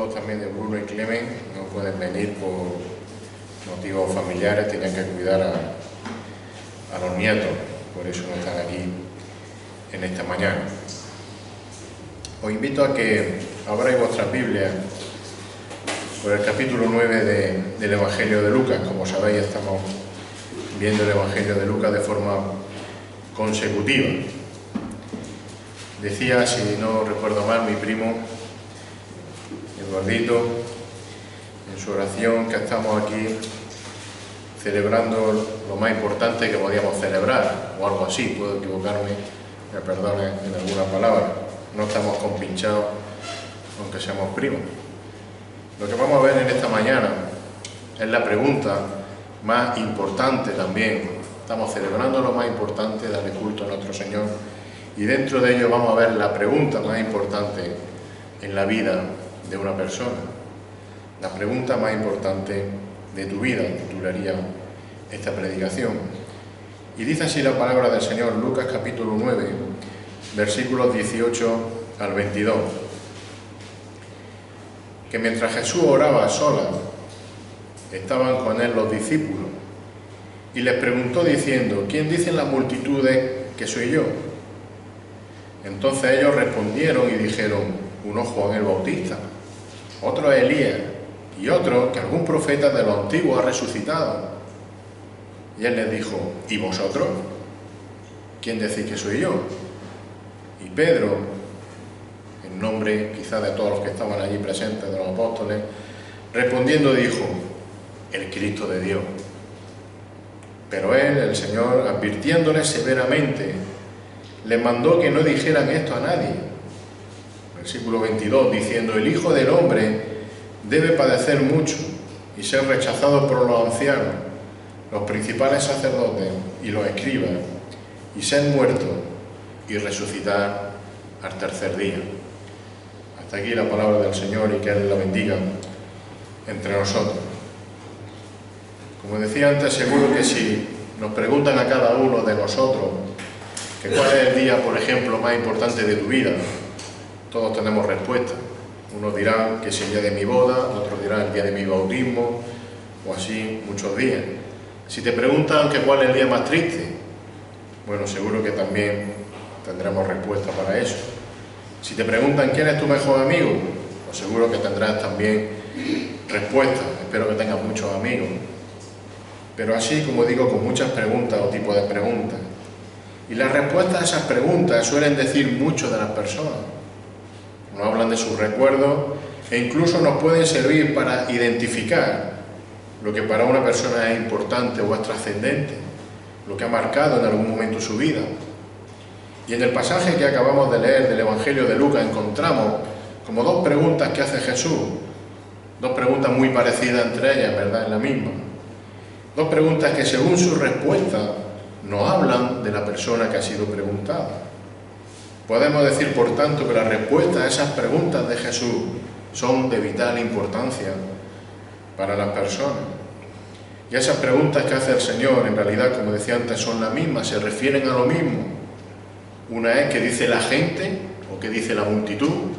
saludos también de Bruno y Clemen, no pueden venir por motivos familiares, tenían que cuidar a los nietos, por eso no están aquí en esta mañana. Os invito a que abráis vuestras Biblias por el capítulo 9 del Evangelio de Lucas. Como sabéis, estamos viendo el Evangelio de Lucas de forma consecutiva. Decía, si no recuerdo mal, mi primo Eduardito, en su oración, que estamos aquí celebrando lo más importante que podíamos celebrar, o algo así, puedo equivocarme, me perdonen en alguna palabra. No estamos compinchados, aunque seamos primos. Lo que vamos a ver en esta mañana es la pregunta más importante también. Estamos celebrando lo más importante, darle culto a nuestro Señor, y dentro de ello vamos a ver la pregunta más importante en la vida de una persona. La pregunta más importante de tu vida, titularía esta predicación. Y dice así la palabra del Señor, Lucas capítulo 9, versículos 18 al 22. Que mientras Jesús oraba a solas, estaban con él los discípulos, y les preguntó diciendo: ¿quién dicen las multitudes que soy yo? Entonces ellos respondieron y dijeron: uno Juan el Bautista, otro Elías, y otro que algún profeta de los antiguos ha resucitado. Y él les dijo: ¿y vosotros? ¿Quién decís que soy yo? Y Pedro, en nombre quizás de todos los que estaban allí presentes, de los apóstoles, respondiendo dijo: el Cristo de Dios. Pero él, el Señor, advirtiéndoles severamente, les mandó que no dijeran esto a nadie. Versículo 22, diciendo: el Hijo del Hombre debe padecer mucho y ser rechazado por los ancianos, los principales sacerdotes y los escribas, y ser muerto y resucitar al tercer día. Hasta aquí la palabra del Señor, y que Él la bendiga entre nosotros. Como decía antes, seguro que si nos preguntan a cada uno de nosotros que cuál es el día, por ejemplo, más importante de tu vida, todos tenemos respuesta. Unos dirán que es el día de mi boda, otros dirán el día de mi bautismo, o así muchos días. Si te preguntan que cuál es el día más triste, bueno, seguro que también tendremos respuesta para eso. Si te preguntan quién es tu mejor amigo, pues seguro que tendrás también respuesta. Espero que tengas muchos amigos. Pero así, como digo, con muchas preguntas o tipos de preguntas. Y las respuestas a esas preguntas suelen decir mucho de las personas. Nos hablan de sus recuerdos e incluso nos pueden servir para identificar lo que para una persona es importante o es trascendente, lo que ha marcado en algún momento su vida. Y en el pasaje que acabamos de leer del Evangelio de Lucas encontramos como dos preguntas que hace Jesús, dos preguntas muy parecidas entre ellas, ¿verdad? Es la misma. Dos preguntas que según su respuesta nos hablan de la persona que ha sido preguntada. Podemos decir, por tanto, que las respuestas a esas preguntas de Jesús son de vital importancia para las personas. Y esas preguntas que hace el Señor, en realidad, como decía antes, son las mismas, se refieren a lo mismo. Una es: ¿qué dice la gente? O ¿qué dice la multitud?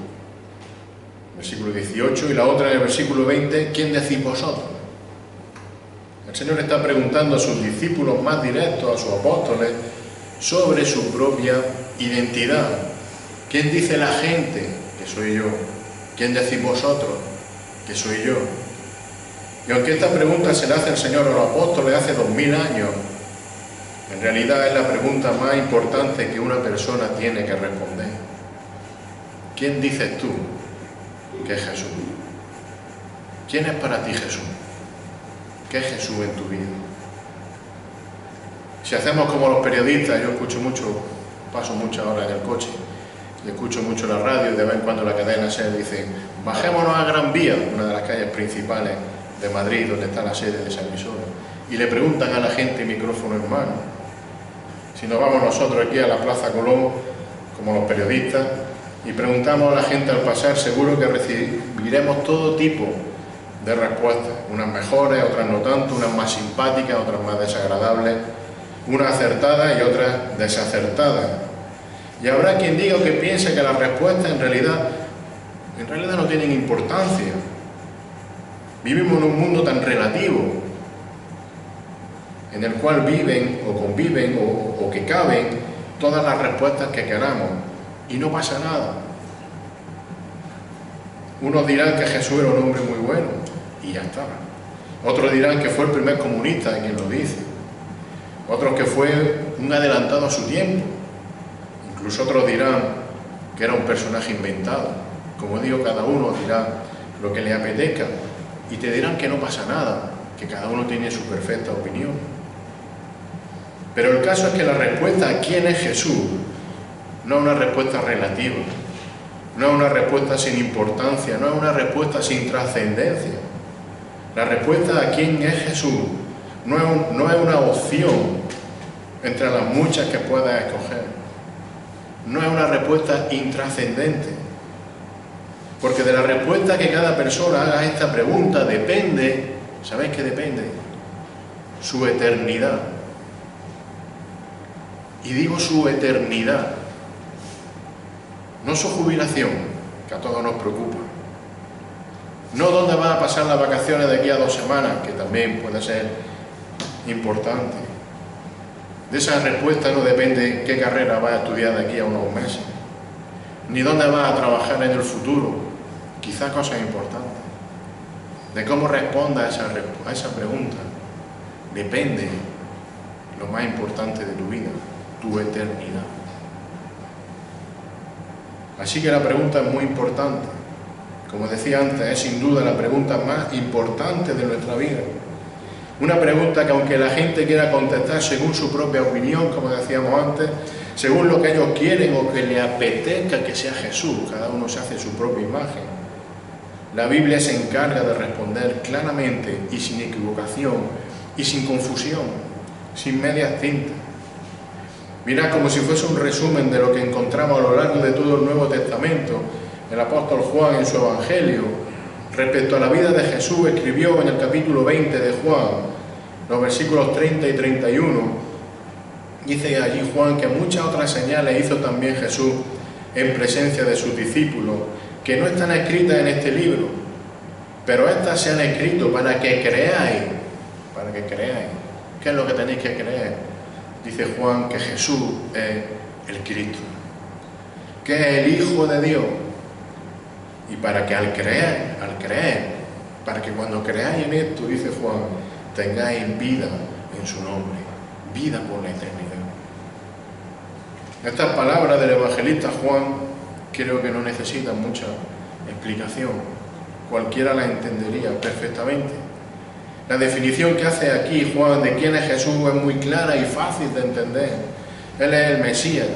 Versículo 18, y la otra en el versículo 20, ¿quién decís vosotros? El Señor está preguntando a sus discípulos más directos, a sus apóstoles, sobre su propia identidad. ¿Quién dice la gente que soy yo? ¿Quién decís vosotros que soy yo? Y aunque esta pregunta se la hace el Señor a los apóstoles hace 2000 años, en realidad es la pregunta más importante que una persona tiene que responder. ¿Quién dices tú que es Jesús? ¿Quién es para ti Jesús? ¿Qué es Jesús en tu vida? Si hacemos como los periodistas, yo escucho mucho, paso muchas horas en el coche, y escucho mucho la radio, y de vez en cuando la cadena SER dice: bajémonos a Gran Vía, una de las calles principales de Madrid, donde está la sede de esa emisora, y le preguntan a la gente, micrófono en mano. Si nos vamos nosotros aquí a la Plaza Colón, como los periodistas, y preguntamos a la gente al pasar, seguro que recibiremos todo tipo de respuestas, unas mejores, otras no tanto, unas más simpáticas, otras más desagradables, unas acertadas y otras desacertadas. Y habrá quien diga que piense que la respuesta en realidad en realidad no tienen importancia. Vivimos en un mundo tan relativo, en el cual viven o conviven o que caben todas las respuestas que queramos, y no pasa nada. Unos dirán que Jesús era un hombre muy bueno, y ya está. Otros dirán que fue el primer comunista quien lo dice. Otros que fue un adelantado a su tiempo. Incluso otros dirán que era un personaje inventado. Como digo, cada uno dirá lo que le apetezca, y te dirán que no pasa nada, que cada uno tiene su perfecta opinión. Pero el caso es que la respuesta a quién es Jesús no es una respuesta relativa, no es una respuesta sin importancia, no es una respuesta sin trascendencia. La respuesta a quién es Jesús no es una opción entre las muchas que puedas escoger. No es una respuesta intrascendente. Porque de la respuesta que cada persona haga a esta pregunta depende, ¿sabéis qué depende? Su eternidad. Y digo su eternidad, no su jubilación, que a todos nos preocupa. No dónde van a pasar las vacaciones de aquí a 2 semanas, que también puede ser importante. De esa respuesta no depende qué carrera vas a estudiar de aquí a unos meses, ni dónde vas a trabajar en el futuro, quizás cosas importantes. De cómo respondas a esa pregunta depende lo más importante de tu vida, tu eternidad. Así que la pregunta es muy importante. Como decía antes, es sin duda la pregunta más importante de nuestra vida. Una pregunta que aunque la gente quiera contestar según su propia opinión, como decíamos antes, según lo que ellos quieren o que le apetezca que sea Jesús, cada uno se hace su propia imagen. La Biblia se encarga de responder claramente y sin equivocación y sin confusión, sin medias tintas. Mirad, como si fuese un resumen de lo que encontramos a lo largo de todo el Nuevo Testamento. El apóstol Juan en su Evangelio, respecto a la vida de Jesús, escribió en el capítulo 20 de Juan, los versículos 30 y 31, dice allí Juan que muchas otras señales hizo también Jesús en presencia de sus discípulos, que no están escritas en este libro, pero estas se han escrito para que creáis. Para que creáis. ¿Qué es lo que tenéis que creer? Dice Juan que Jesús es el Cristo, que es el Hijo de Dios. Y para que al creer, para que cuando creáis en esto, dice Juan, tengáis vida en su nombre, vida por la eternidad. Estas palabras del evangelista Juan creo que no necesitan mucha explicación. Cualquiera las entendería perfectamente. La definición que hace aquí Juan de quién es Jesús es muy clara y fácil de entender. Él es el Mesías,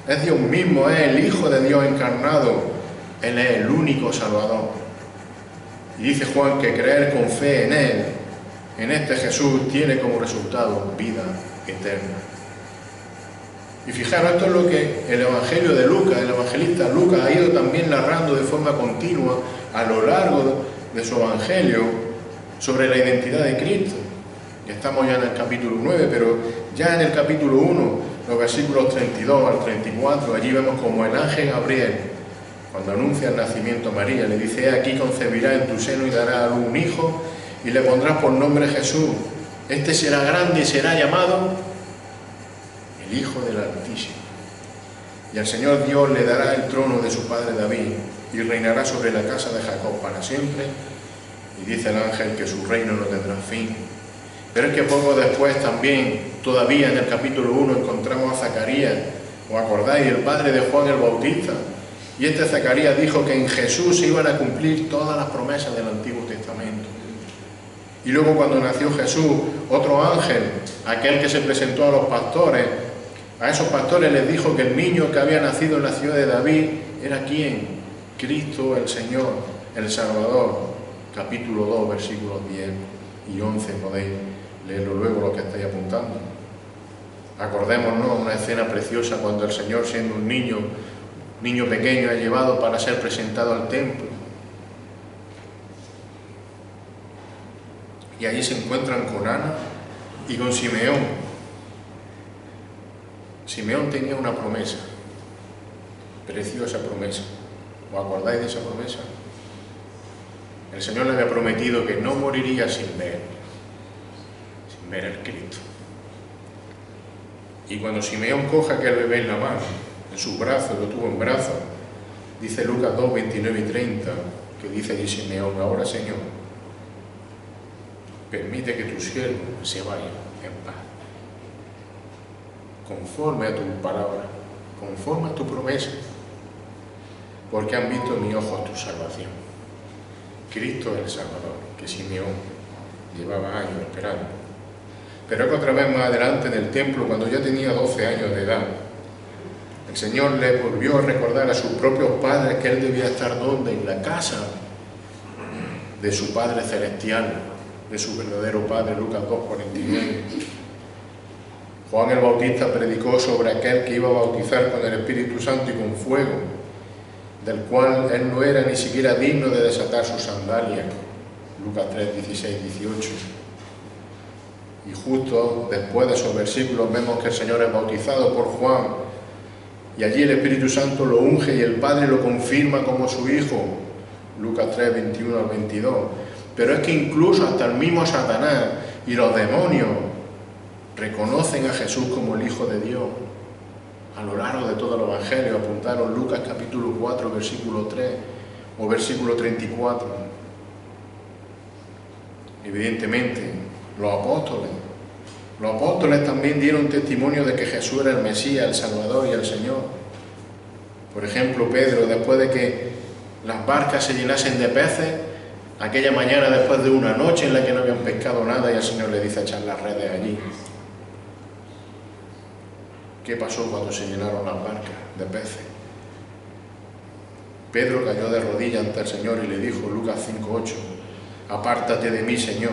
es Dios mismo, es el Hijo de Dios encarnado. Él es el único Salvador. Y dice Juan que creer con fe en Él, en este Jesús, tiene como resultado vida eterna. Y fijaros, esto es lo que el Evangelio de Lucas, el evangelista Lucas, ha ido también narrando de forma continua a lo largo de su Evangelio sobre la identidad de Cristo. Y estamos ya en el capítulo 9, pero ya en el capítulo 1, los versículos 32 al 34, allí vemos como el ángel Gabriel, cuando anuncia el nacimiento a María, le dice: «He aquí concebirá en tu seno y dará a luz un hijo, y le pondrás por nombre Jesús. Este será grande y será llamado el Hijo del Altísimo. Y al Señor Dios le dará el trono de su padre David, y reinará sobre la casa de Jacob para siempre. Y dice el ángel que su reino no tendrá fin». Pero es que poco después también, todavía en el capítulo 1, encontramos a Zacarías, ¿os acordáis? El padre de Juan el Bautista. Y este Zacarías dijo que en Jesús se iban a cumplir todas las promesas del Antiguo Testamento. Y luego cuando nació Jesús, otro ángel, aquel que se presentó a los pastores, a esos pastores les dijo que el niño que había nacido en la ciudad de David era ¿quién? Cristo el Señor, el Salvador. Capítulo 2, versículos 10 y 11, podéis leerlo luego lo que estáis apuntando. Acordémonos una escena preciosa cuando el Señor, siendo un niño pequeño, es llevado para ser presentado al templo. Y allí se encuentran con Ana y con Simeón. Simeón tenía una promesa, preciosa promesa. ¿Os acordáis de esa promesa? El Señor le había prometido que no moriría sin ver el Cristo. Y cuando Simeón coge aquel bebé en la mano, en sus brazos, lo tuvo en brazos, dice Lucas 2, 29 y 30, que dice allí Simeón: ahora, Señor, permite que tu siervo se vaya en paz, conforme a tu palabra, conforme a tu promesa, porque han visto en mis ojos tu salvación. Cristo es el Salvador, que Simeón llevaba años esperando. Pero es que otra vez más adelante en el templo, cuando ya tenía 12 años de edad, el Señor le volvió a recordar a sus propios padres que él debía estar ¿dónde? En la casa de su Padre Celestial, de su verdadero Padre. Lucas 2, 49. Juan el Bautista predicó sobre aquel que iba a bautizar con el Espíritu Santo y con fuego, del cual él no era ni siquiera digno de desatar sus sandalias. Lucas 3, 16, 18. Y justo después de esos versículos vemos que el Señor es bautizado por Juan, y allí el Espíritu Santo lo unge y el Padre lo confirma como su Hijo. Lucas 3, 21 al 22. Pero es que incluso hasta el mismo Satanás y los demonios reconocen a Jesús como el Hijo de Dios. A lo largo de todo el Evangelio apuntaron Lucas capítulo 4, versículo 3 o versículo 34. Evidentemente, los apóstoles también dieron testimonio de que Jesús era el Mesías, el Salvador y el Señor. Por ejemplo, Pedro, después de que las barcas se llenasen de peces, aquella mañana después de una noche en la que no habían pescado nada, y el Señor le dice echar las redes allí. ¿Qué pasó cuando se llenaron las barcas de peces? Pedro cayó de rodillas ante el Señor y le dijo, Lucas 5:8, apártate de mí, Señor,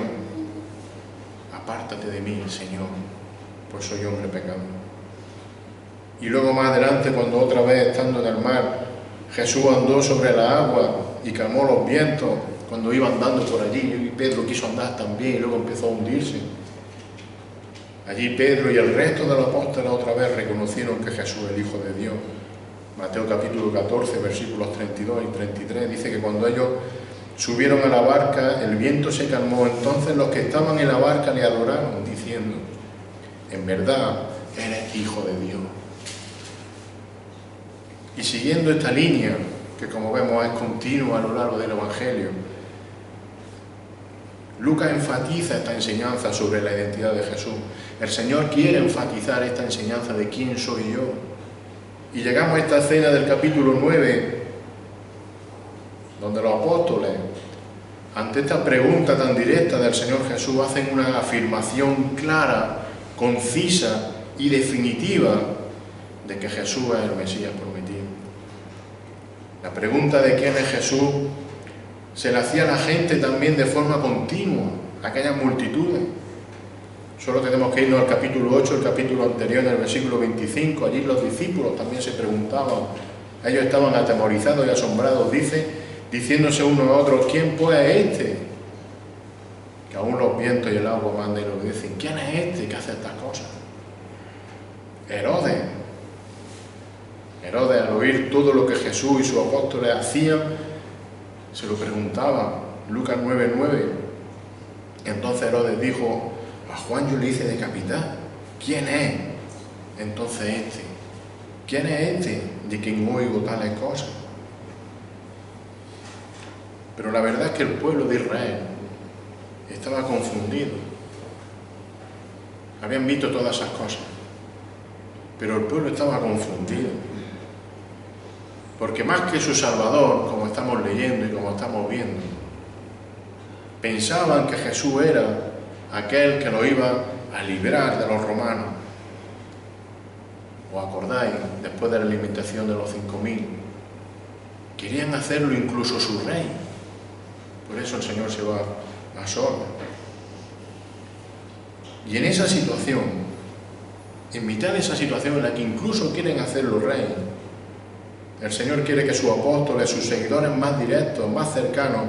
apártate de mí, Señor, pues soy hombre pecador. Y luego más adelante, cuando otra vez estando en el mar, Jesús andó sobre la agua y calmó los vientos cuando iba andando por allí, y Pedro quiso andar también y luego empezó a hundirse. Allí Pedro y el resto de los apóstoles otra vez reconocieron que Jesús es el Hijo de Dios. Mateo capítulo 14, versículos 32 y 33, dice que cuando ellos subieron a la barca, el viento se calmó. Entonces los que estaban en la barca le adoraron, diciendo, en verdad, eres Hijo de Dios. Y siguiendo esta línea, que como vemos es continua a lo largo del Evangelio, Lucas enfatiza esta enseñanza sobre la identidad de Jesús. El Señor quiere enfatizar esta enseñanza de quién soy yo. Y llegamos a esta escena del capítulo 9, donde los apóstoles, ante esta pregunta tan directa del Señor Jesús, hacen una afirmación clara, concisa y definitiva de que Jesús es el Mesías prometido. La pregunta de quién es Jesús se la hacía a la gente también de forma continua, a aquellas multitudes. Solo tenemos que irnos al capítulo 8, el capítulo anterior, en el versículo 25. Allí los discípulos también se preguntaban. Ellos estaban atemorizados y asombrados, diciéndose unos a otros, ¿quién pues es este? Que aún los vientos y el agua mandan y lo dicen. ¿Quién es este que hace estas cosas? Herodes, al oír todo lo que Jesús y sus apóstoles hacían, se lo preguntaba. Lucas 9:9. Entonces Herodes dijo, a Juan yo le hice decapitar. ¿Quién es entonces este? ¿Quién es este de quien oigo tales cosas? Pero la verdad es que el pueblo de Israel estaba confundido. Habían visto todas esas cosas, pero el pueblo estaba confundido. Porque más que su Salvador, como estamos leyendo y como estamos viendo, pensaban que Jesús era aquel que lo iba a librar de los romanos. ¿Os acordáis? Después de la alimentación de los 5.000, querían hacerlo incluso su rey. Por eso el Señor se va a solas. Y en esa situación, en mitad de esa situación en la que incluso quieren hacerlo rey, el Señor quiere que sus apóstoles, sus seguidores más directos, más cercanos,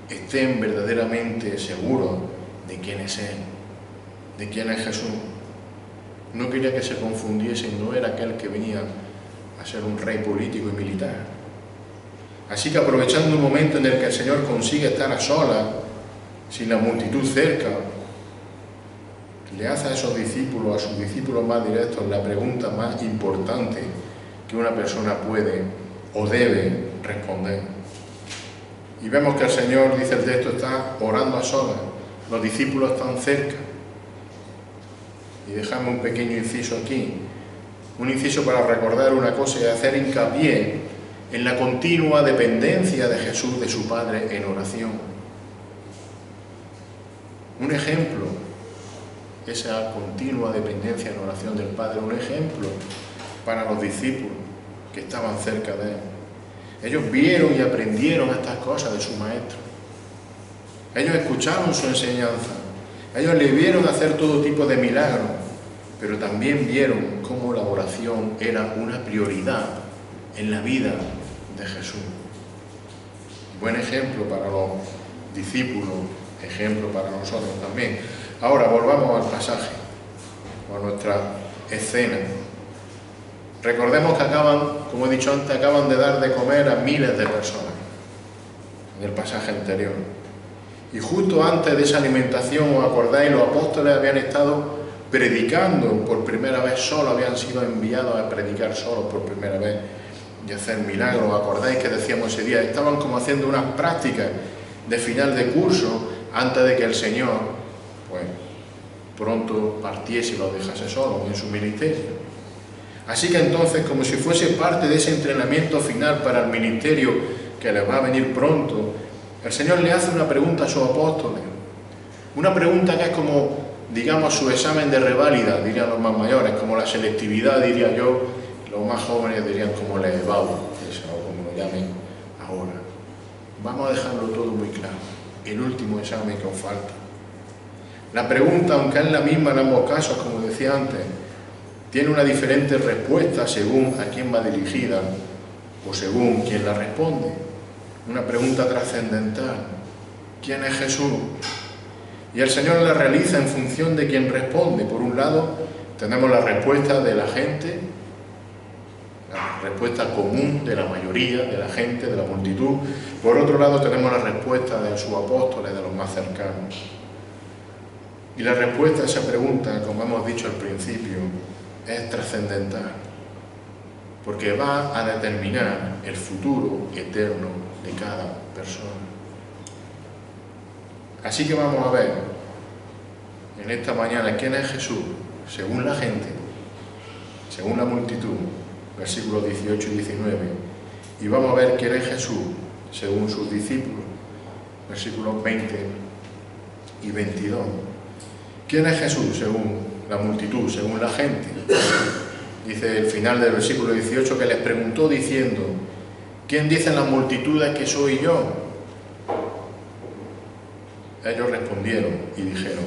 estén verdaderamente seguros de quién es Él, de quién es Jesús. No quería que se confundiesen, no era aquel que venía a ser un rey político y militar. Así que aprovechando un momento en el que el Señor consigue estar a solas, sin la multitud cerca, le hace a esos discípulos, a sus discípulos más directos, la pregunta más importante que una persona puede o debe responder. Y vemos que el Señor, dice el texto, está orando a solas, los discípulos están cerca. Y dejadme un pequeño inciso aquí, un inciso para recordar una cosa y hacer hincapié en la continua dependencia de Jesús de su Padre en oración. Un ejemplo, esa continua dependencia en oración del Padre, un ejemplo para los discípulos que estaban cerca de Él. Ellos vieron y aprendieron estas cosas de su Maestro. Ellos escucharon su enseñanza. Ellos le vieron hacer todo tipo de milagros, pero también vieron cómo la oración era una prioridad en la vida de Jesús. Buen ejemplo para los discípulos, ejemplo para nosotros también. Ahora volvamos al pasaje, a nuestra escena. Recordemos que como he dicho antes, acaban de dar de comer a miles de personas en el pasaje anterior. Y justo antes de esa alimentación, ¿os acordáis? Los apóstoles habían estado predicando por primera vez solos, habían sido enviados a predicar solos por primera vez y hacer milagros. ¿Os acordáis que decíamos ese día? Estaban como haciendo unas prácticas de final de curso antes de que el Señor, pues, pronto partiese y los dejase solos en su ministerio. Así que entonces, como si fuese parte de ese entrenamiento final para el ministerio que les va a venir pronto, el Señor le hace una pregunta a sus apóstoles. Una pregunta que es como, digamos, su examen de reválida, dirían los más mayores, como la selectividad, diría yo, los más jóvenes dirían como el EBAU, o como lo llamen ahora. Vamos a dejarlo todo muy claro. El último examen que os falta. La pregunta, aunque es la misma en ambos casos, como decía antes, tiene una diferente respuesta según a quién va dirigida o según quién la responde. Una pregunta trascendental. ¿Quién es Jesús? Y el Señor la realiza en función de quién responde. Por un lado, tenemos la respuesta de la gente, la respuesta común de la mayoría de la gente, de la multitud. Por otro lado, tenemos la respuesta de sus apóstoles, de los más cercanos. Y la respuesta a esa pregunta, como hemos dicho al principio, es trascendental, porque va a determinar el futuro eterno de cada persona. Así que vamos a ver en esta mañana quién es Jesús, según la gente, según la multitud, versículos 18 y 19, y vamos a ver quién es Jesús, según sus discípulos, versículos 20 y 22. ¿Quién es Jesús según la multitud, según la gente? Dice el final del versículo 18 que les preguntó diciendo: ¿quién dicen las multitudes que soy yo? Ellos respondieron y dijeron: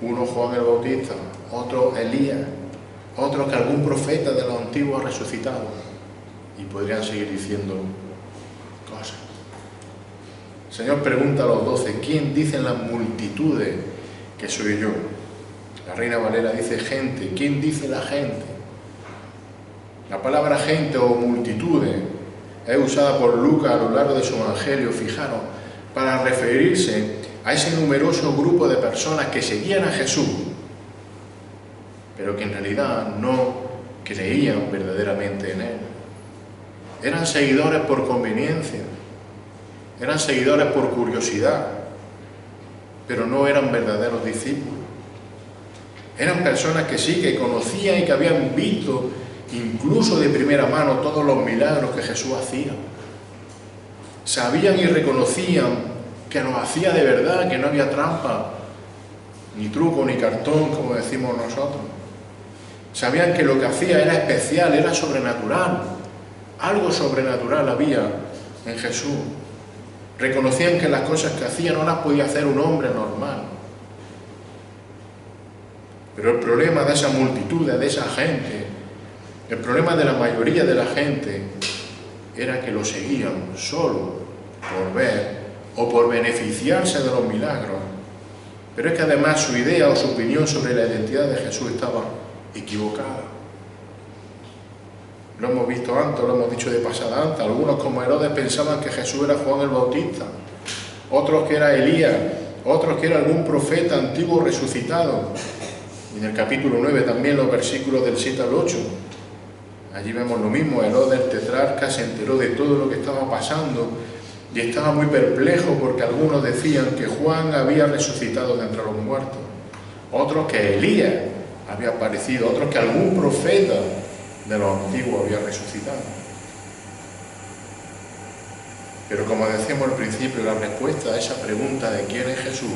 uno Juan el Bautista, otro Elías, otro que algún profeta de los antiguos ha resucitado. Y podrían seguir diciendo cosas. El Señor pregunta a los 12: ¿quién dicen las multitudes que soy yo? La Reina Valera dice gente. ¿Quién dice la gente? La palabra gente o multitudes es usada por Lucas a lo largo de su evangelio, fijaros, para referirse a ese numeroso grupo de personas que seguían a Jesús, pero que en realidad no creían verdaderamente en Él. Eran seguidores por conveniencia, eran seguidores por curiosidad, pero no eran verdaderos discípulos. Eran personas que sí, que conocían y que habían visto incluso de primera mano todos los milagros que Jesús hacía. Sabían y reconocían que los hacía de verdad, que no había trampa, ni truco, ni cartón, como decimos nosotros. Sabían que lo que hacía era especial, era sobrenatural. Algo sobrenatural había en Jesús. Reconocían que las cosas que hacía no las podía hacer un hombre normal. Pero el problema de esa multitud, de esa gente, el problema de la mayoría de la gente, era que lo seguían solo por ver o por beneficiarse de los milagros. Pero es que además su idea o su opinión sobre la identidad de Jesús estaba equivocada. Lo hemos visto antes, lo hemos dicho de pasada antes. Algunos, como Herodes, pensaban que Jesús era Juan el Bautista, otros que era Elías, otros que era algún profeta antiguo resucitado. Y en el capítulo 9 también los versículos del 7 al 8. Allí vemos lo mismo. Herodes, el tetrarca, se enteró de todo lo que estaba pasando y estaba muy perplejo porque algunos decían que Juan había resucitado de entre los muertos, otros que Elías había aparecido, otros que algún profeta de los antiguos había resucitado. Pero como decíamos al principio, la respuesta a esa pregunta de quién es Jesús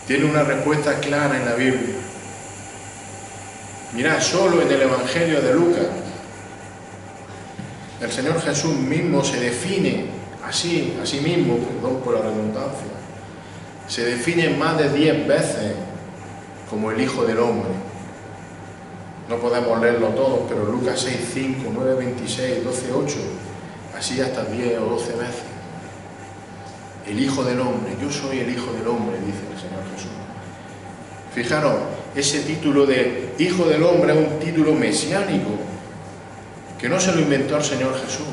tiene una respuesta clara en la Biblia. Mirad, solo en el Evangelio de Lucas, el Señor Jesús mismo se define a sí mismo, perdón por la redundancia, se define más de 10 veces como el Hijo del Hombre. No podemos leerlo todos, pero Lucas 6, 5, 9, 26, 12, 8, así hasta 10 o 12 veces. El Hijo del Hombre, yo soy el Hijo del Hombre, dice el Señor Jesús. Fijaros, ese título de Hijo del Hombre es un título mesiánico, que no se lo inventó el Señor Jesús.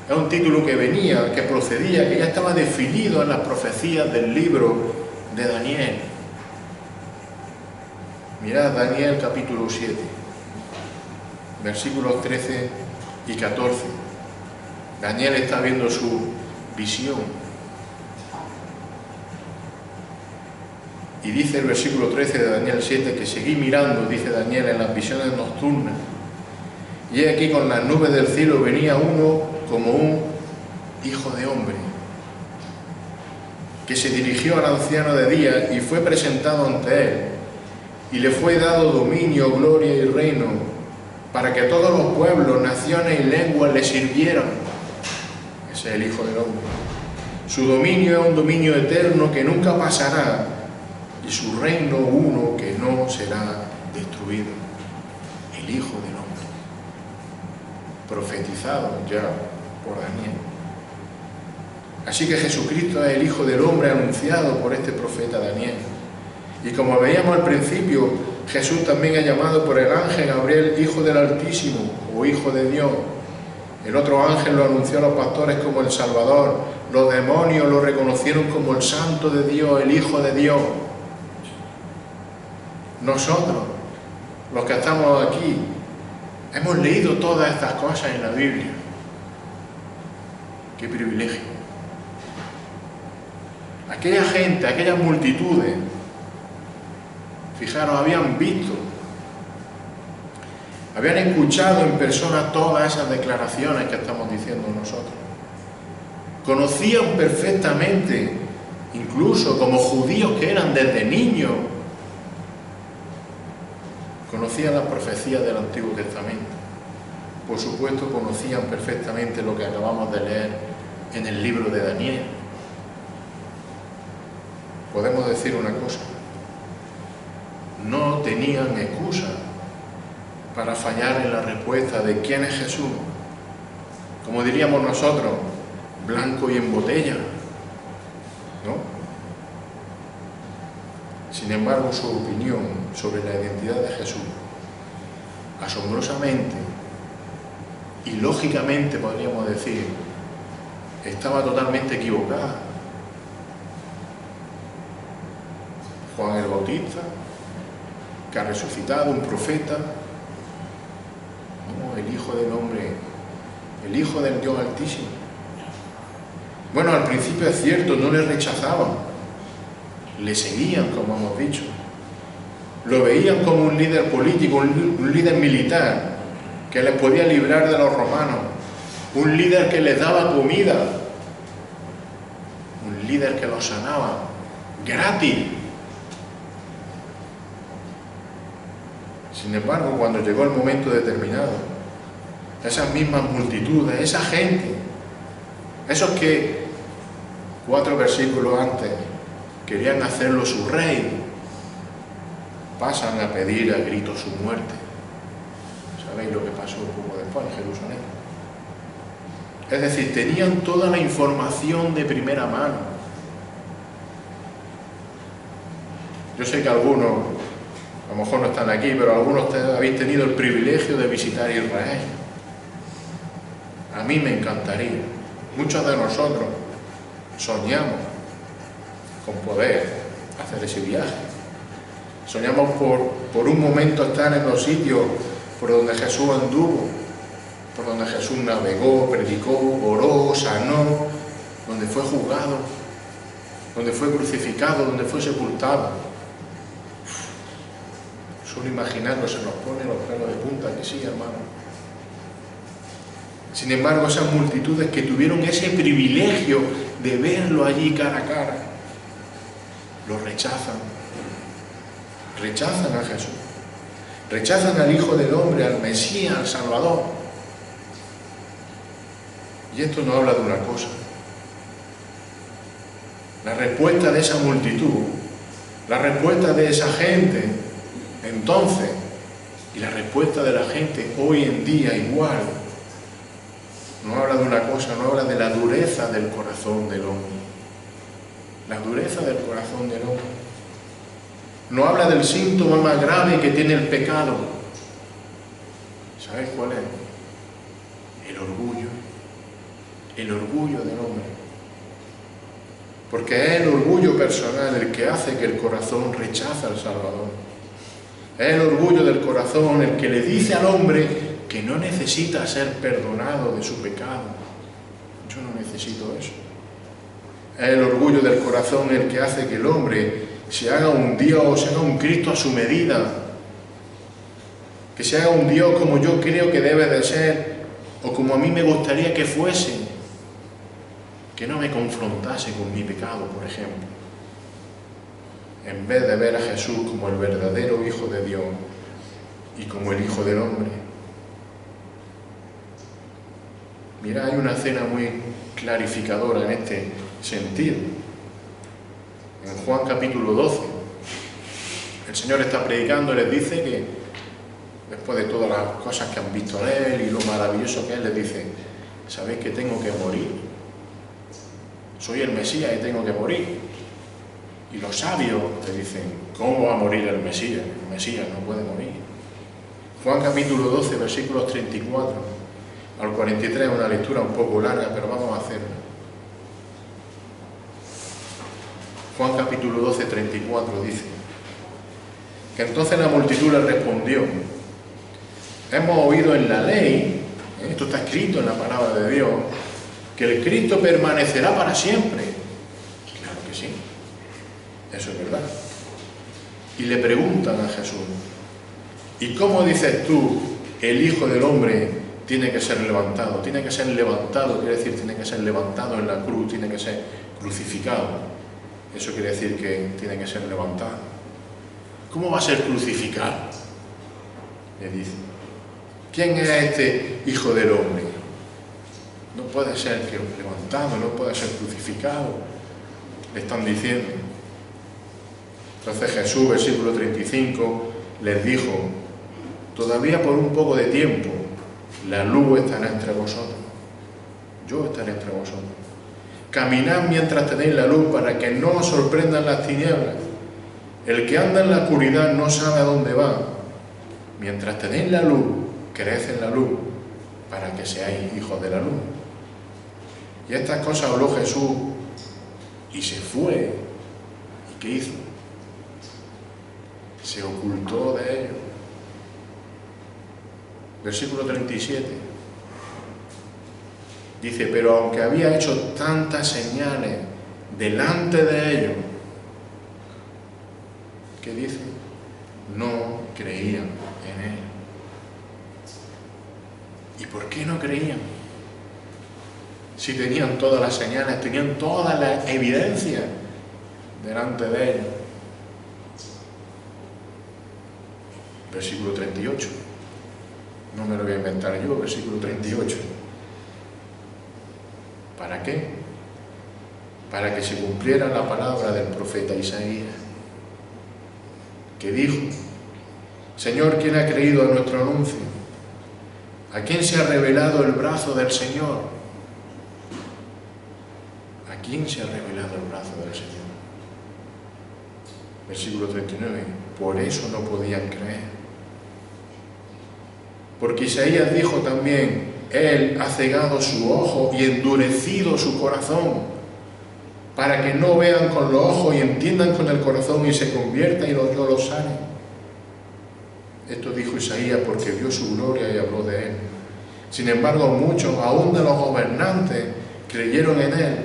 Es un título que venía, que procedía, que ya estaba definido en las profecías del libro de Daniel. Mirad Daniel capítulo 7, versículos 13 y 14. Daniel está viendo su visión. Y dice el versículo 13 de Daniel 7 que seguí mirando, dice Daniel, en las visiones nocturnas. Y he aquí con las nubes del cielo venía uno como un hijo de hombre, que se dirigió al anciano de día y fue presentado ante él. Y le fue dado dominio, gloria y reino, para que todos los pueblos, naciones y lenguas le sirvieran. Ese es el Hijo del Hombre. Su dominio es un dominio eterno que nunca pasará, y su reino uno que no será destruido. El Hijo del Hombre, profetizado ya por Daniel. Así que Jesucristo es el Hijo del Hombre anunciado por este profeta Daniel. Y como veíamos al principio, Jesús también es llamado por el ángel Gabriel Hijo del Altísimo o Hijo de Dios. El otro ángel lo anunció a los pastores como el Salvador. Los demonios lo reconocieron como el Santo de Dios, el Hijo de Dios. Nosotros, los que estamos aquí, hemos leído todas estas cosas en la Biblia. ¡Qué privilegio! Aquella gente, aquellas multitudes, fijaros, habían visto, habían escuchado en persona todas esas declaraciones que estamos diciendo nosotros. Conocían perfectamente, incluso como judíos que eran desde niños, conocían las profecías del Antiguo Testamento. Por supuesto, conocían perfectamente lo que acabamos de leer en el libro de Daniel. Podemos decir una cosa: no tenían excusa para fallar en la respuesta de quién es Jesús. Como diríamos nosotros, blanco y en botella, ¿no? Sin embargo, su opinión sobre la identidad de Jesús, asombrosamente y lógicamente podríamos decir, estaba totalmente equivocada. Juan el Bautista, que ha resucitado, un profeta, no, el Hijo del Hombre, el Hijo del Dios Altísimo. Bueno, al principio es cierto, no le rechazaban, le seguían, como hemos dicho, lo veían como un líder político, un líder militar, que les podía librar de los romanos, un líder que les daba comida, un líder que los sanaba, gratis. Sin embargo, cuando llegó el momento determinado, esas mismas multitudes, esa gente, esos que 4 versículos antes querían hacerlo su rey, pasan a pedir a gritos su muerte. ¿Sabéis lo que pasó un poco después en Jerusalén? Es decir, tenían toda la información de primera mano. Yo sé que algunos, a lo mejor no están aquí, pero algunos habéis tenido el privilegio de visitar Israel. mí me encantaría. Muchos de nosotros soñamos con poder hacer ese viaje. Soñamos por un momento estar en los sitios por donde Jesús anduvo, por donde Jesús navegó, predicó, oró, sanó, donde fue juzgado, donde fue crucificado, donde fue sepultado. Solo imaginarlo se nos pone los pelos de punta, que sí, hermano. Sin embargo, esas multitudes que tuvieron ese privilegio de verlo allí cara a cara, lo rechazan. Rechazan a Jesús. Rechazan al Hijo del Hombre, al Mesías, al Salvador. Y esto nos habla de una cosa. La respuesta de esa multitud, la respuesta de esa gente entonces, y la respuesta de la gente hoy en día igual, no habla de una cosa, no habla de la dureza del corazón del hombre. La dureza del corazón del hombre. No habla del síntoma más grave que tiene el pecado. ¿Sabes cuál es? El orgullo. El orgullo del hombre. Porque es el orgullo personal el que hace que el corazón rechace al Salvador. Es el orgullo del corazón el que le dice al hombre que no necesita ser perdonado de su pecado. Yo no necesito eso. Es el orgullo del corazón el que hace que el hombre se haga un Dios, se haga un Cristo a su medida, que se haga un Dios como yo creo que debe de ser, o como a mí me gustaría que fuese, que no me confrontase con mi pecado, por ejemplo, en vez de ver a Jesús como el verdadero Hijo de Dios y como el Hijo del Hombre. Mira, hay una escena muy clarificadora en este sentido. En Juan capítulo 12, el Señor está predicando y les dice que, después de todas las cosas que han visto en Él y lo maravilloso que es, les dice: ¿sabéis que tengo que morir? Soy el Mesías y tengo que morir. Y los sabios te dicen: ¿cómo va a morir el Mesías? El Mesías no puede morir. Juan capítulo 12, versículos 34 al 43, una lectura un poco larga, pero vamos a hacerla. Juan capítulo 12, 34 dice que entonces la multitud le respondió: hemos oído en la ley, esto está escrito en la palabra de Dios, que el Cristo permanecerá para siempre. Claro que sí, eso es verdad. Y le preguntan a Jesús: ¿y cómo dices tú el Hijo del Hombre tiene que ser levantado? Tiene que ser levantado, quiere decir, tiene que ser levantado en la cruz, tiene que ser crucificado. Eso quiere decir que tiene que ser levantado. ¿Cómo va a ser crucificado? Le dice. ¿Quién es este Hijo del Hombre? No puede ser que levantado, no puede ser crucificado. Le están diciendo. Entonces Jesús, versículo 35, les dijo: todavía por un poco de tiempo la luz estará entre vosotros. Yo estaré entre vosotros. Caminad mientras tenéis la luz, para que no os sorprendan las tinieblas. El que anda en la oscuridad no sabe a dónde va. Mientras tenéis la luz, creed en la luz, para que seáis hijos de la luz. Y estas cosas habló Jesús y se fue. ¿Y qué hizo? Se ocultó de ellos. Versículo 37. Dice: pero aunque había hecho tantas señales delante de ellos, ¿qué dice? No creían en Él. ¿Y por qué no creían? Si tenían todas las señales, tenían toda la evidencia delante de ellos. Versículo 38. No me lo voy a inventar yo, versículo 38. ¿Para qué? Para que se cumpliera la palabra del profeta Isaías, que dijo: Señor, ¿quién ha creído a nuestro anuncio? ¿A quién se ha revelado el brazo del Señor? ¿A quién se ha revelado el brazo del Señor? Versículo 39. Por eso no podían creer. Porque Isaías dijo también: Él ha cegado su ojo y endurecido su corazón, para que no vean con los ojos y entiendan con el corazón y se conviertan y yo los sane. Esto dijo Isaías porque vio su gloria y habló de él. Sin embargo, muchos, aún de los gobernantes, creyeron en él,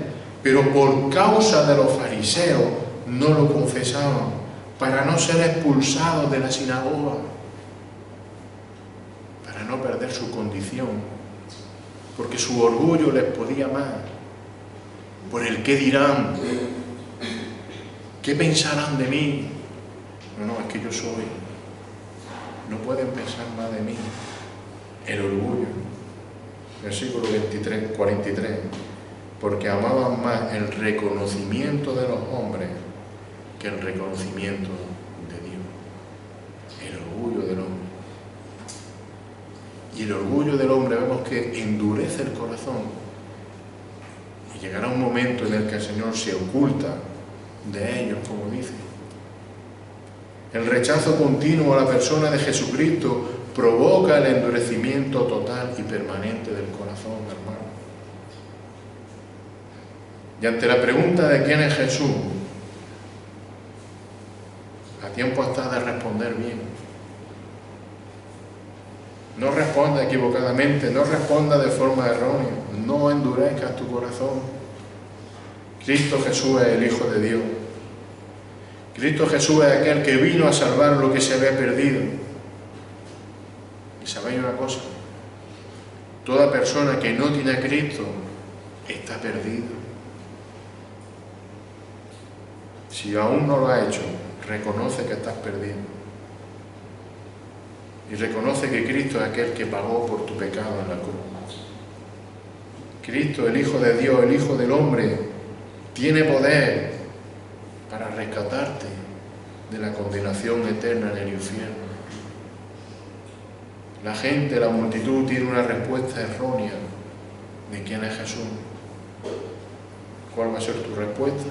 pero por causa de los fariseos no lo confesaban, para no ser expulsados de la sinagoga, para no perder su condición, porque su orgullo les podía más, por el qué dirán, qué pensarán de mí. No, es que yo soy. No pueden pensar más de mí. El orgullo. Versículo 43. Porque amaban más el reconocimiento de los hombres que el reconocimiento de Dios. El orgullo del hombre. Y el orgullo del hombre vemos que endurece el corazón. Y llegará un momento en el que el Señor se oculta de ellos, como dice. El rechazo continuo a la persona de Jesucristo provoca el endurecimiento total y permanente del corazón, hermano. Y ante la pregunta de quién es Jesús, a tiempo está de responder bien. No responda equivocadamente, no responda de forma errónea, no endurezcas tu corazón. Cristo Jesús es el Hijo de Dios. Cristo Jesús es aquel que vino a salvar lo que se había perdido. Y sabéis una cosa, toda persona que no tiene a Cristo está perdida. Si aún no lo has hecho, reconoce que estás perdido. Y reconoce que Cristo es aquel que pagó por tu pecado en la cruz. Cristo, el Hijo de Dios, el Hijo del hombre, tiene poder para rescatarte de la condenación eterna en el infierno. La gente, la multitud tiene una respuesta errónea de quién es Jesús. ¿Cuál va a ser tu respuesta?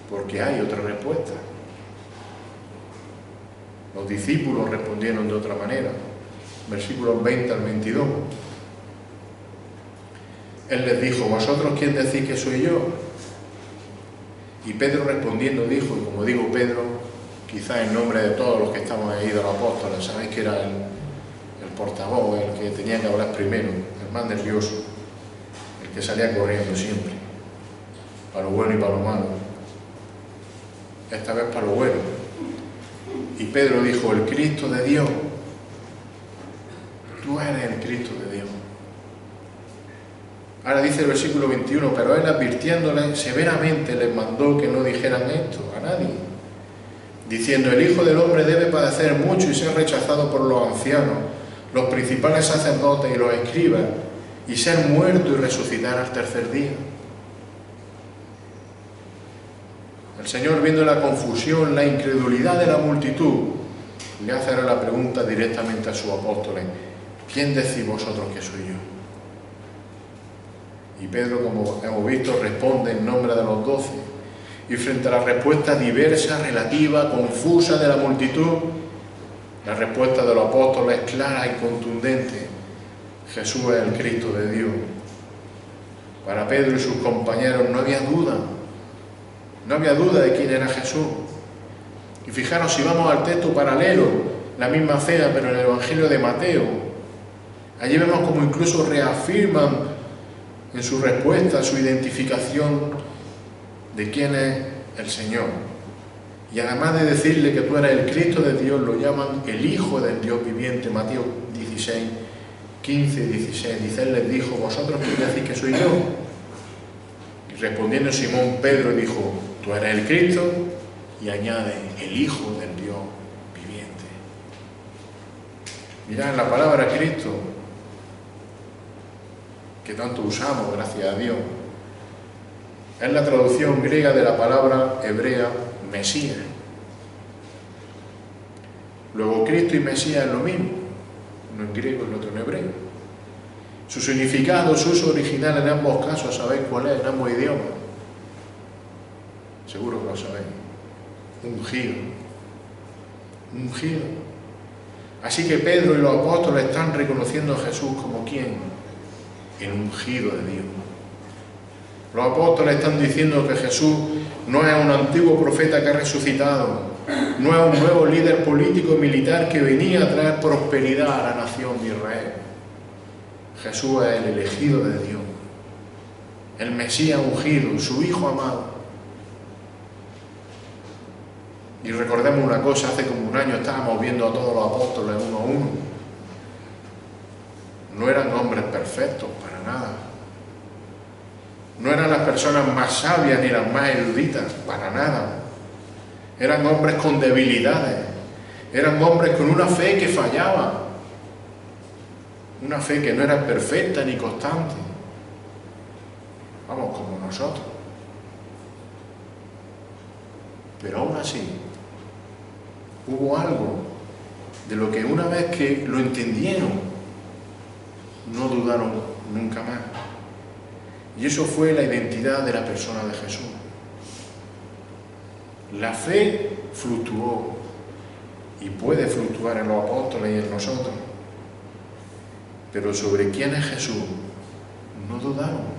Porque hay otra respuesta. Los discípulos respondieron de otra manera. Versículos 20 al 22. Él les dijo: ¿vosotros quién decís que soy yo? Y Pedro respondiendo dijo, y como digo Pedro, quizá en nombre de todos los que estamos ahí de los apóstoles, sabéis que era el portavoz, el que tenía que hablar primero, el más nervioso, el que salía corriendo siempre, para lo bueno y para lo malo. Esta vez para lo bueno. Y Pedro dijo: el Cristo de Dios. Tú eres el Cristo de Dios. Ahora dice el versículo 21, pero él advirtiéndoles severamente les mandó que no dijeran esto a nadie, diciendo: el Hijo del Hombre debe padecer mucho y ser rechazado por los ancianos, los principales sacerdotes y los escribas, y ser muerto y resucitar al tercer día. El Señor, viendo la confusión, la incredulidad de la multitud, le hace ahora la pregunta directamente a sus apóstoles: ¿quién decís vosotros que soy yo? Y Pedro, como hemos visto, responde en nombre de los 12. Y frente a la respuesta diversa, relativa, confusa de la multitud, la respuesta de los apóstoles es clara y contundente: Jesús es el Cristo de Dios. Para Pedro y sus compañeros no había duda. No había duda de quién era Jesús. Y fijaros, si vamos al texto paralelo, la misma cena, pero en el Evangelio de Mateo, allí vemos como incluso reafirman en su respuesta, su identificación de quién es el Señor. Y además de decirle que tú eres el Cristo de Dios, lo llaman el Hijo del Dios viviente. Mateo 16, 15 y 16. Dice: él les dijo: ¿vosotros quién decís que soy yo? Y respondiendo Simón Pedro dijo: tú eres el Cristo, y añade: el Hijo del Dios viviente. Mirad, la palabra Cristo, que tanto usamos, gracias a Dios, es la traducción griega de la palabra hebrea Mesías. Luego, Cristo y Mesías es lo mismo, uno en griego y el otro en hebreo. Su significado, su uso original en ambos casos, ¿sabéis cuál es? En ambos idiomas. Seguro que lo sabéis. Ungido. Ungido. Así que Pedro y los apóstoles están reconociendo a Jesús como ¿quién? El ungido de Dios. Los apóstoles están diciendo que Jesús no es un antiguo profeta que ha resucitado, no es un nuevo líder político y militar que venía a traer prosperidad a la nación de Israel. Jesús es el elegido de Dios, el Mesías ungido, su Hijo amado. Y recordemos una cosa, hace como un año estábamos viendo a todos los apóstoles uno a uno. No eran hombres perfectos, para nada. No eran las personas más sabias ni las más eruditas, para nada. Eran hombres con debilidades. Eran hombres con una fe que fallaba. Una fe que no era perfecta ni constante. Vamos, como nosotros. Pero aún así, hubo algo de lo que una vez que lo entendieron, no dudaron nunca más. Y eso fue la identidad de la persona de Jesús. La fe fluctuó y puede fluctuar en los apóstoles y en nosotros. Pero sobre quién es Jesús, no dudaron.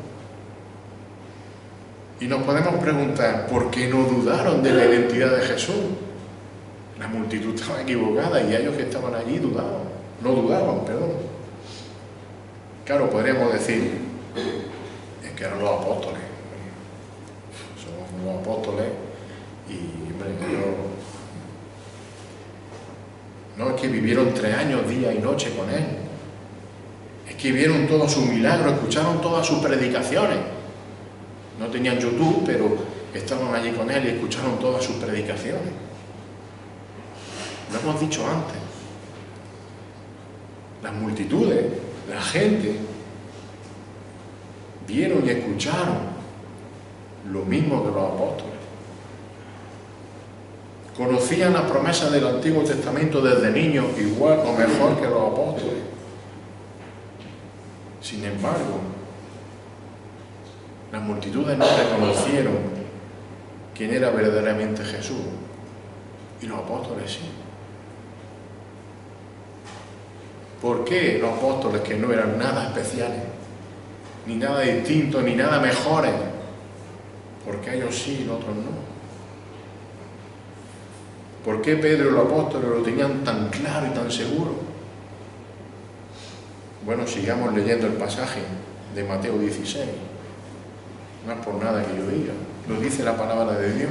Y nos podemos preguntar, ¿por qué no dudaron de la identidad de Jesús? La multitud estaba equivocada y ellos que estaban allí dudaban. No dudaban, perdón. Claro, podríamos decir, es que eran los apóstoles. Somos los apóstoles y, hombre, no es que vivieron 3 años, día y noche con él. Es que vieron todos sus milagros, escucharon todas sus predicaciones. No tenían YouTube, pero estaban allí con él y escucharon todas sus predicaciones. Lo hemos dicho antes. Las multitudes, la gente, vieron y escucharon lo mismo que los apóstoles. Conocían las promesas del Antiguo Testamento desde niños, igual o mejor que los apóstoles. Sin embargo, las multitudes no reconocieron quién era verdaderamente Jesús, y los apóstoles sí. ¿Por qué los apóstoles, que no eran nada especiales, ni nada distintos, ni nada mejores? Porque ellos sí y los otros no. ¿Por qué Pedro y los apóstoles lo tenían tan claro y tan seguro? Bueno, sigamos leyendo el pasaje de Mateo 16. No es por nada que yo diga, lo dice la palabra de Dios.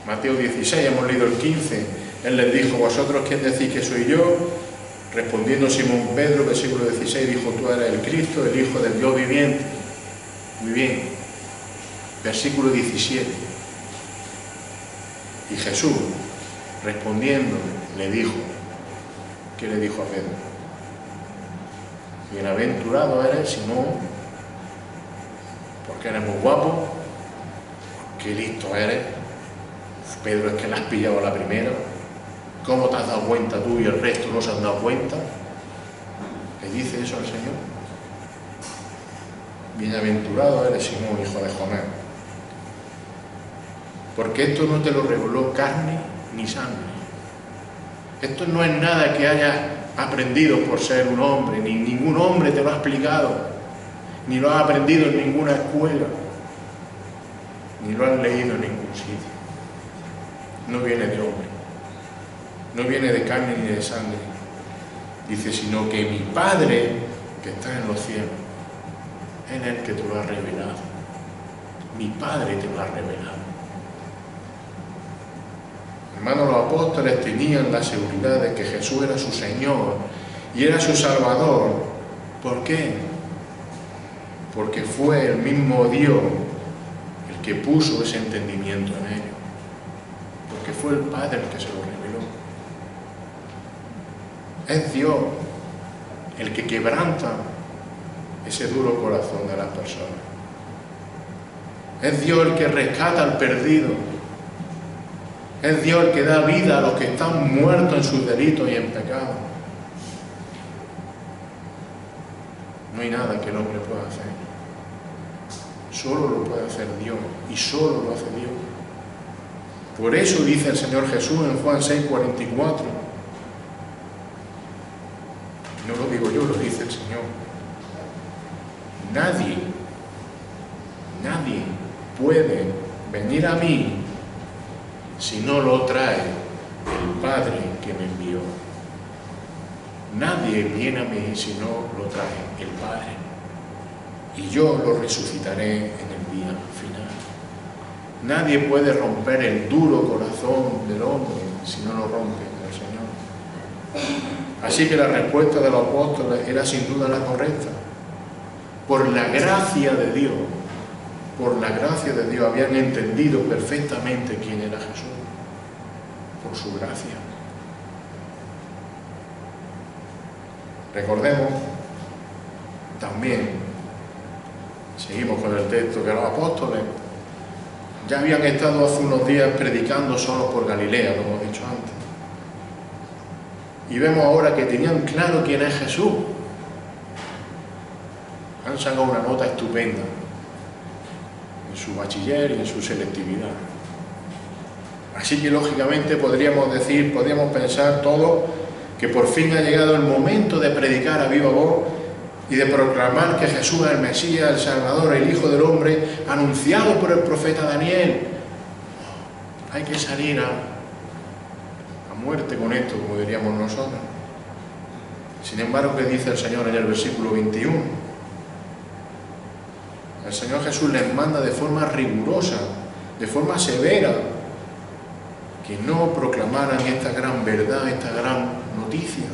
Mateo 16, hemos leído el 15. Él les dijo, ¿vosotros quién decís que soy yo? Respondiendo Simón Pedro, versículo 16, dijo, tú eres el Cristo, el Hijo del Dios viviente. Muy bien. Versículo 17. Y Jesús, respondiendo, le dijo, ¿qué le dijo a Pedro? Bienaventurado eres, Simón, porque eres muy guapo, qué listo eres. Pedro, es que la has pillado a la primera. ¿Cómo te has dado cuenta tú y el resto no se han dado cuenta? ¿Le dice eso al Señor? Bienaventurado eres, Simón, hijo de Jonás, porque esto no te lo reveló carne ni sangre. Esto no es nada que hayas aprendido por ser un hombre, ni ningún hombre te lo ha explicado, ni lo has aprendido en ninguna escuela, ni lo has leído en ningún sitio. No viene de hombre, no viene de carne ni de sangre. Dice, sino que mi Padre que está en los cielos, Él es el que te lo ha revelado. Mi Padre te lo ha revelado. Hermanos, los apóstoles tenían la seguridad de que Jesús era su Señor y era su Salvador. ¿Por qué? Porque fue el mismo Dios el que puso ese entendimiento en ellos. Porque fue el Padre el que se lo reveló. Es Dios el que quebranta ese duro corazón de las personas. Es Dios el que rescata al perdido. Es Dios el que da vida a los que están muertos en sus delitos y en pecado. No hay nada que el hombre pueda hacer. Solo lo puede hacer Dios, y solo lo hace Dios. Por eso dice el Señor Jesús en Juan 6:44, el Señor. Nadie puede venir a mí si no lo trae el Padre que me envió. Nadie viene a mí si no lo trae el Padre. Y yo lo resucitaré en el día final. Nadie puede romper el duro corazón del hombre si no lo rompe el Señor. Así que la respuesta de los apóstoles era sin duda la correcta. Por la gracia de Dios, habían entendido perfectamente quién era Jesús. Por su gracia. Recordemos también, seguimos con el texto, que los apóstoles ya habían estado hace unos días predicando solos por Galilea, lo hemos dicho antes. Y vemos ahora que tenían claro quién es Jesús. Han sacado una nota estupenda en su bachiller y en su selectividad. Así que lógicamente podríamos pensar todos que por fin ha llegado el momento de predicar a viva voz y de proclamar que Jesús es el Mesías, el Salvador, el Hijo del Hombre, anunciado por el profeta Daniel. Hay que salir a muerte con esto, como diríamos nosotros. Sin embargo, ¿qué dice el Señor en el versículo 21? El Señor Jesús les manda de forma rigurosa, de forma severa, que no proclamaran esta gran verdad, esta gran noticia.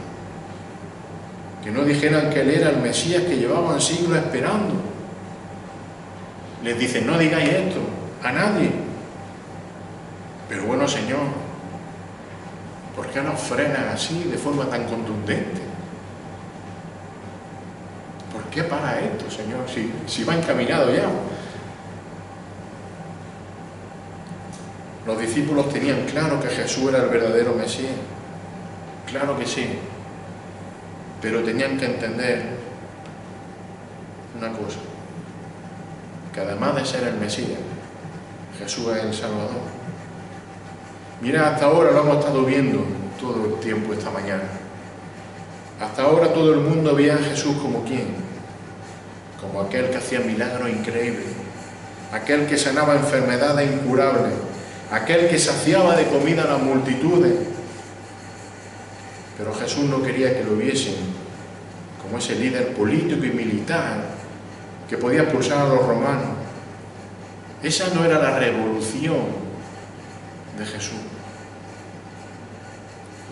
Que no dijeran que Él era el Mesías que llevaban siglos esperando. Les dicen, no digáis esto a nadie. Pero bueno, Señor, ¿por qué nos frenan así, de forma tan contundente? ¿Por qué para esto, Señor? Si va encaminado ya. Los discípulos tenían claro que Jesús era el verdadero Mesías. Claro que sí. Pero tenían que entender una cosa. Que además de ser el Mesías, Jesús es el Salvador. Mira, hasta ahora lo hemos estado viendo todo el tiempo esta mañana. Hasta ahora todo el mundo veía a Jesús como ¿quién? Como aquel que hacía milagros increíbles, aquel que sanaba enfermedades incurables, aquel que saciaba de comida a las multitudes. Pero Jesús no quería que lo viesen como ese líder político y militar que podía expulsar a los romanos. Esa no era la revolución de Jesús.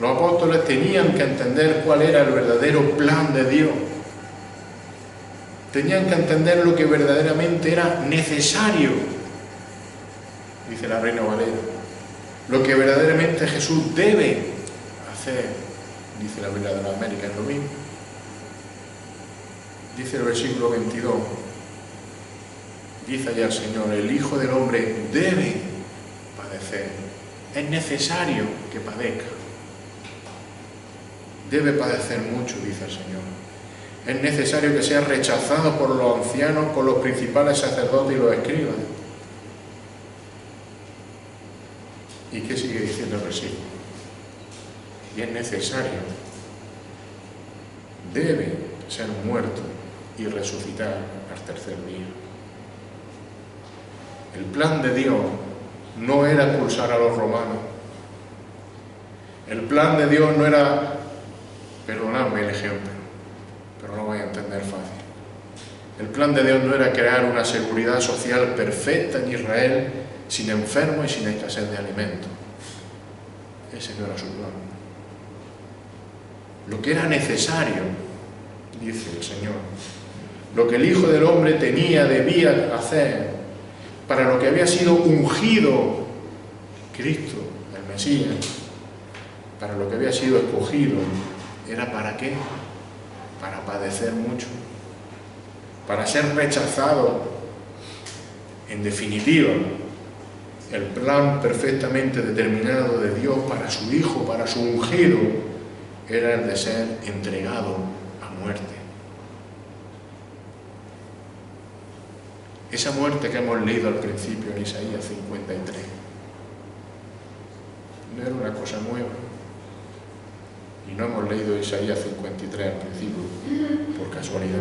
Los apóstoles tenían que entender cuál era el verdadero plan de Dios. Tenían que entender lo que verdaderamente era necesario, dice la Reina Valera. Lo que verdaderamente Jesús debe hacer, dice la Biblia de la América, es lo mismo. Dice el versículo 22, dice allá el Señor, el Hijo del Hombre debe padecer. Es necesario que padezca. Debe padecer mucho, dice el Señor. Es necesario que sea rechazado por los ancianos, por los principales sacerdotes y los escribas. ¿Y qué sigue diciendo el versículo? Y es necesario, debe ser muerto y resucitar al tercer día. El plan de Dios no era expulsar a los romanos. El plan de Dios no era, perdonadme el ejemplo, pero no voy a entender fácil. El plan de Dios no era crear una seguridad social perfecta en Israel, sin enfermos y sin escasez de alimentos. Ese no era su plan. Lo que era necesario, dice el Señor, lo que el Hijo del Hombre debía hacer, para lo que había sido ungido Cristo, el Mesías, para lo que había sido escogido, ¿era para qué? Para padecer mucho, para ser rechazado. En definitiva, el plan perfectamente determinado de Dios para su Hijo, para su ungido, era el de ser entregado a muerte. Esa muerte que hemos leído al principio en Isaías 53 no era una cosa nueva. Y no hemos leído Isaías 53 al principio, por casualidad.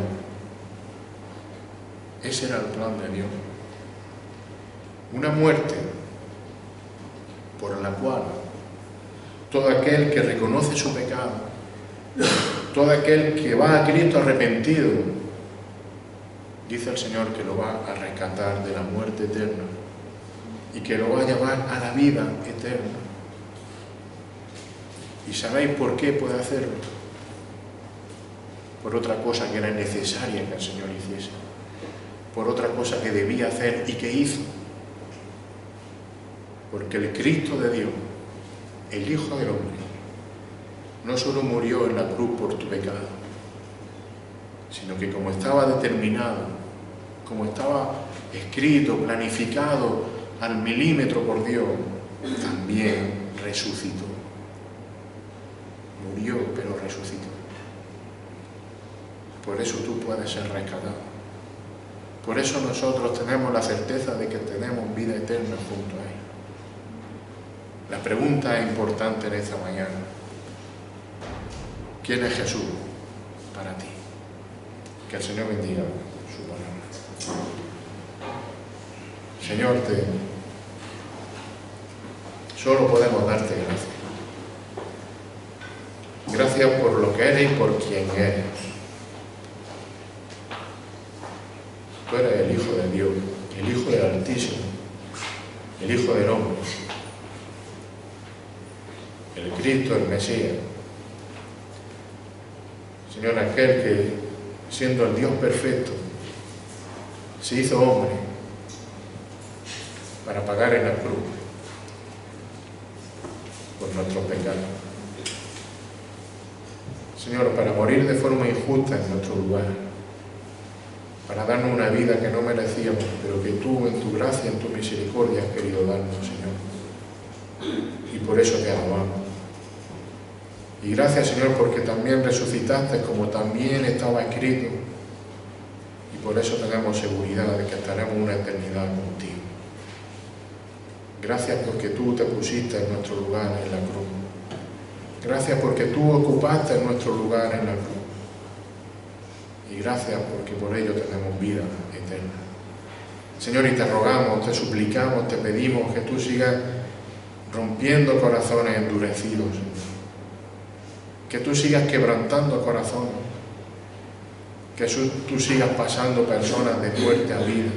Ese era el plan de Dios. Una muerte por la cual todo aquel que reconoce su pecado, todo aquel que va a Cristo arrepentido, dice el Señor que lo va a rescatar de la muerte eterna y que lo va a llevar a la vida eterna. ¿Y sabéis por qué puede hacerlo? Por otra cosa que era necesaria que el Señor hiciese, por otra cosa que debía hacer y que hizo. Porque el Cristo de Dios, el Hijo del Hombre, no solo murió en la cruz por tu pecado, sino que como estaba determinado, como estaba escrito, planificado al milímetro por Dios, también resucitó. Murió, pero resucitó. Por eso tú puedes ser rescatado. Por eso nosotros tenemos la certeza de que tenemos vida eterna junto a Él. La pregunta importante en esta mañana: ¿quién es Jesús para ti? Que el Señor bendiga su palabra. Señor, solo podemos darte gracias. Gracias por lo que eres y por quien eres. Tú eres el Hijo de Dios, el Hijo del Altísimo, el Hijo del Hombre, el Cristo, el Mesías. Señor, aquel que, siendo el Dios perfecto, se hizo hombre para pagar en la cruz por nuestros pecados. Señor, para morir de forma injusta en nuestro lugar, para darnos una vida que no merecíamos, pero que tú, en tu gracia, en tu misericordia, has querido darnos, Señor. Y por eso te alabamos. Y gracias, Señor, porque también resucitaste como también estaba escrito. Y por eso tenemos seguridad de que estaremos una eternidad contigo. Gracias porque tú te pusiste en nuestro lugar en la cruz. Gracias porque tú ocupaste nuestro lugar en la cruz. Y gracias porque por ello tenemos vida eterna. Señor, y te rogamos, te suplicamos, te pedimos que tú sigas rompiendo corazones endurecidos, Señor. Que tú sigas quebrantando corazones. Que tú sigas pasando personas de muerte a vida.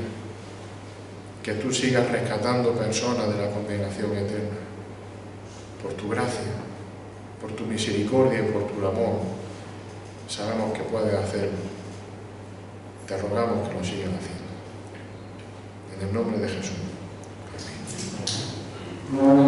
Que tú sigas rescatando personas de la condenación eterna. Por tu gracia, por tu misericordia y por tu amor, sabemos que puedes hacerlo. Te rogamos que lo sigas haciendo. En el nombre de Jesús. Amén.